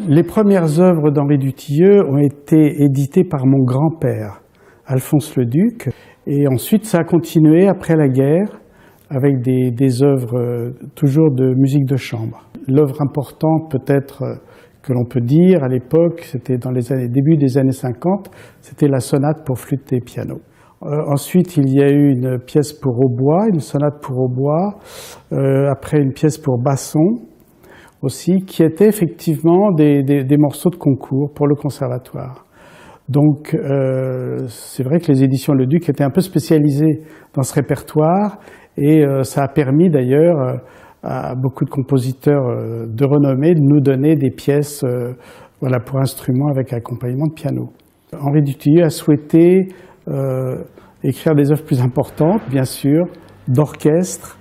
Les premières œuvres d'Henri Dutilleux ont été éditées par mon grand-père, Alphonse Leduc, et ensuite ça a continué après la guerre avec des œuvres toujours de musique de chambre. L'œuvre importante peut-être que l'on peut dire à l'époque, c'était dans les début des années 50, c'était la sonate pour flûte et piano. Ensuite, il y a eu une pièce pour hautbois, une sonate pour hautbois, après une pièce pour basson aussi, qui étaient effectivement des morceaux de concours pour le conservatoire. Donc, c'est vrai que les éditions Leduc étaient un peu spécialisées dans ce répertoire et ça a permis d'ailleurs à beaucoup de compositeurs de renommée de nous donner des pièces voilà, pour instruments avec accompagnement de piano. Henri Dutilleux a souhaité écrire des œuvres plus importantes, bien sûr, d'orchestre.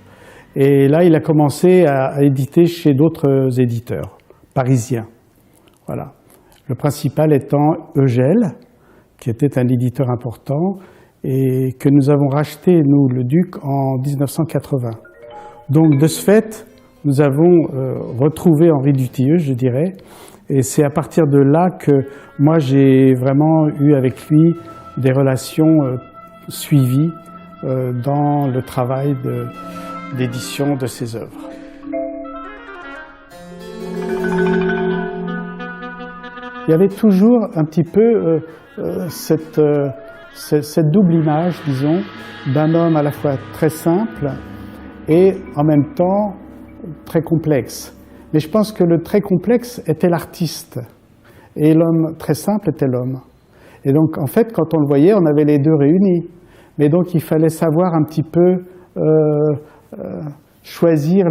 Et là, il a commencé à éditer chez d'autres éditeurs parisiens. Voilà. Le principal étant Eugèle, qui était un éditeur important et que nous avons racheté, nous, le Duc, en 1980. Donc, de ce fait, nous avons retrouvé Henri Dutilleux, je dirais, et c'est à partir de là que moi, j'ai vraiment eu avec lui des relations suivies dans le travail d'édition de ses œuvres. Il y avait toujours un petit peu cette double image, disons, d'un homme à la fois très simple et en même temps très complexe. Mais je pense que le très complexe était l'artiste et l'homme très simple était l'homme. Et donc, en fait, quand on le voyait, on avait les deux réunis. Mais donc, il fallait savoir un petit peu choisir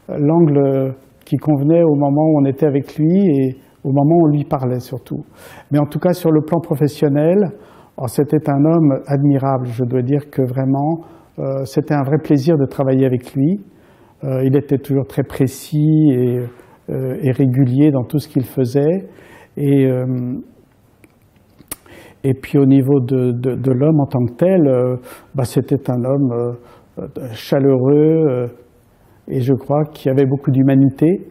l'angle qui convenait au moment où on était avec lui et au moment où on lui parlait surtout. Mais en tout cas, sur le plan professionnel, c'était un homme admirable. Je dois dire que vraiment, c'était un vrai plaisir de travailler avec lui. Il était toujours très précis et régulier dans tout ce qu'il faisait. Et puis au niveau de l'homme en tant que tel, c'était un homme chaleureux et je crois qu'il avait beaucoup d'humanité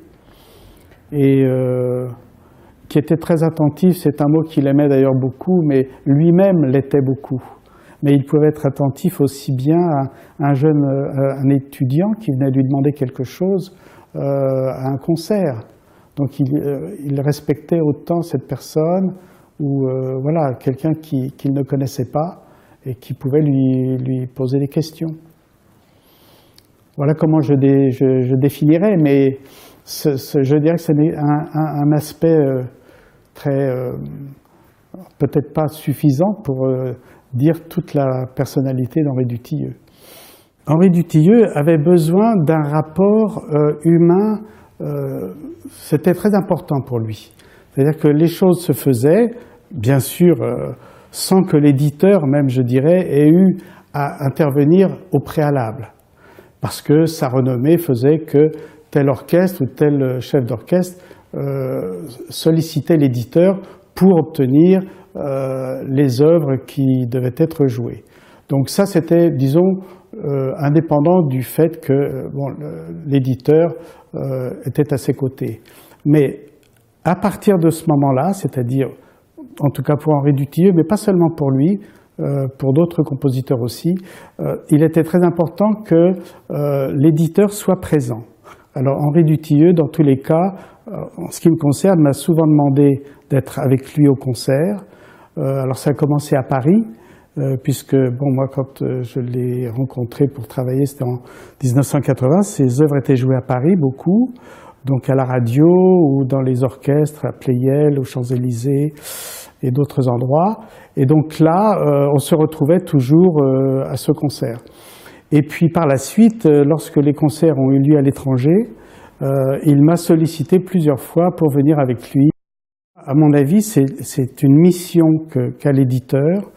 et qui était très attentif. C'est un mot qu'il aimait d'ailleurs beaucoup, mais lui-même l'était beaucoup. Mais il pouvait être attentif aussi bien à un étudiant qui venait lui demander quelque chose à un concert. Donc il respectait autant cette personne ou voilà, quelqu'un qu'il ne connaissait pas et qui pouvait lui poser des questions. Voilà comment je définirais, mais je dirais que c'est un aspect très, peut-être pas suffisant pour dire toute la personnalité d'Henri Dutilleux. Henri Dutilleux avait besoin d'un rapport humain, c'était très important pour lui. C'est-à-dire que les choses se faisaient, bien sûr, sans que l'éditeur, même je dirais, ait eu à intervenir au préalable. Parce que sa renommée faisait que tel orchestre ou tel chef d'orchestre sollicitait l'éditeur pour obtenir les œuvres qui devaient être jouées. Donc ça, c'était, disons, indépendant du fait que l'éditeur était à ses côtés. Mais à partir de ce moment-là, c'est-à-dire, en tout cas pour Henri Dutilleux, mais pas seulement pour lui, pour d'autres compositeurs aussi, il était très important que l'éditeur soit présent. Alors Henri Dutilleux, dans tous les cas, en ce qui me concerne, m'a souvent demandé d'être avec lui au concert. Alors ça a commencé à Paris, puisque moi quand je l'ai rencontré pour travailler, c'était en 1980, ses œuvres étaient jouées à Paris beaucoup, donc à la radio ou dans les orchestres, à Pleyel, aux Champs-Élysées et d'autres endroits. Et donc là, on se retrouvait toujours à ce concert. Et puis par la suite, lorsque les concerts ont eu lieu à l'étranger, il m'a sollicité plusieurs fois pour venir avec lui. À mon avis, c'est une mission qu'a l'éditeur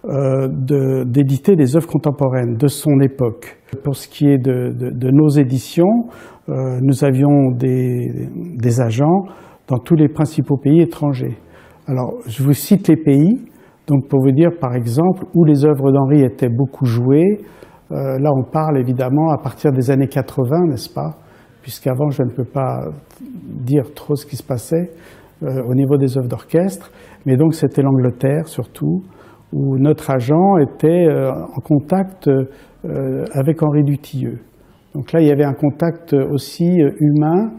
d'éditer des œuvres contemporaines de son époque. Pour ce qui est de nos éditions, nous avions des agents dans tous les principaux pays étrangers. Alors, je vous cite les pays, donc pour vous dire, par exemple, où les œuvres d'Henri étaient beaucoup jouées. Là, on parle évidemment à partir des années 80, n'est-ce pas, puisqu'avant je ne peux pas dire trop ce qui se passait au niveau des œuvres d'orchestre, mais donc c'était l'Angleterre surtout, où notre agent était en contact avec Henri Dutilleux. Donc là, il y avait un contact aussi humain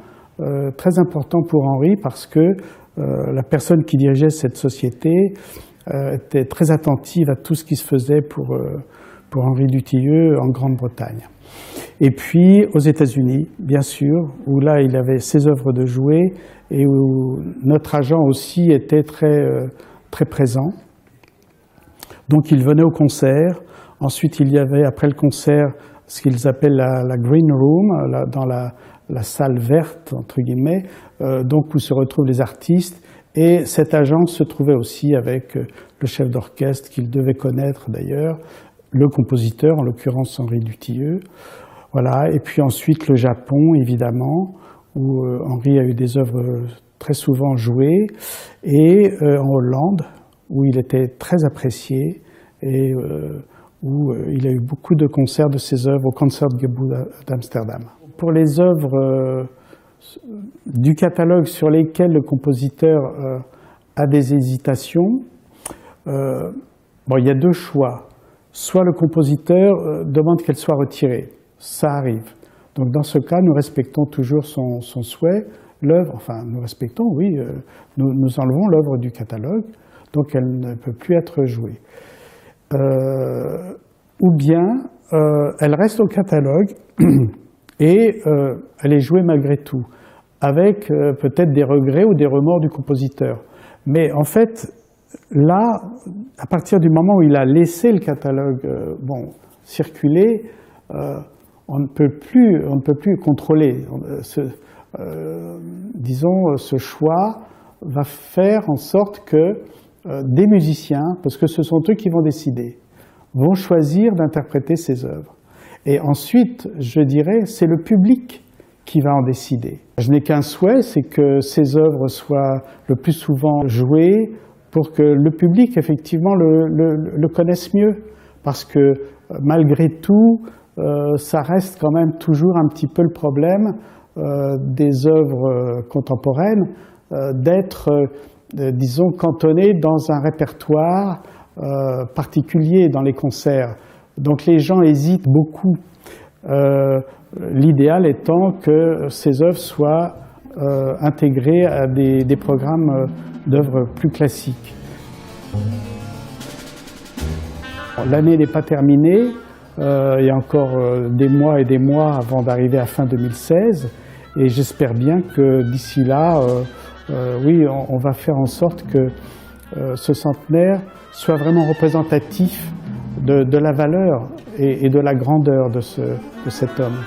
très important pour Henri, parce que la personne qui dirigeait cette société était très attentive à tout ce qui se faisait pour Henri Dutilleux en Grande-Bretagne. Et puis aux États-Unis, bien sûr, où là il avait ses œuvres de jouets et où notre agent aussi était très présent. Donc il venait au concert. Ensuite il y avait après le concert ce qu'ils appellent la green room, dans la salle verte entre guillemets, donc où se retrouvent les artistes. Et cet agent se trouvait aussi avec le chef d'orchestre qu'il devait connaître d'ailleurs, le compositeur, en l'occurrence Henri Dutilleux. Voilà. Et puis ensuite le Japon, évidemment, où Henri a eu des œuvres très souvent jouées, et en Hollande, où il était très apprécié, et où il a eu beaucoup de concerts de ses œuvres au Concertgebouw d'Amsterdam. Pour les œuvres du catalogue sur lesquelles le compositeur a des hésitations, il y a deux choix. Soit le compositeur demande qu'elle soit retirée, ça arrive. Donc dans ce cas, nous respectons toujours son souhait. L'œuvre, enfin nous respectons, oui, nous enlevons l'œuvre du catalogue, donc elle ne peut plus être jouée. Ou bien elle reste au catalogue et elle est jouée malgré tout, avec peut-être des regrets ou des remords du compositeur. Mais en fait, là, à partir du moment où il a laissé le catalogue circuler, on ne peut plus contrôler. Disons, ce choix va faire en sorte que des musiciens, parce que ce sont eux qui vont décider, vont choisir d'interpréter ces œuvres. Et ensuite, je dirais, c'est le public qui va en décider. Je n'ai qu'un souhait, c'est que ces œuvres soient le plus souvent jouées pour que le public, effectivement, le connaisse mieux. Parce que, malgré tout, ça reste quand même toujours un petit peu le problème des œuvres contemporaines, d'être, disons, cantonnées dans un répertoire particulier dans les concerts. Donc les gens hésitent beaucoup. L'idéal étant que ces œuvres soient intégrées à des programmes d'œuvres plus classiques. L'année n'est pas terminée, il y a encore des mois et des mois avant d'arriver à fin 2016, et j'espère bien que d'ici là, oui, on va faire en sorte que ce centenaire soit vraiment représentatif de la valeur et de la grandeur de cet homme.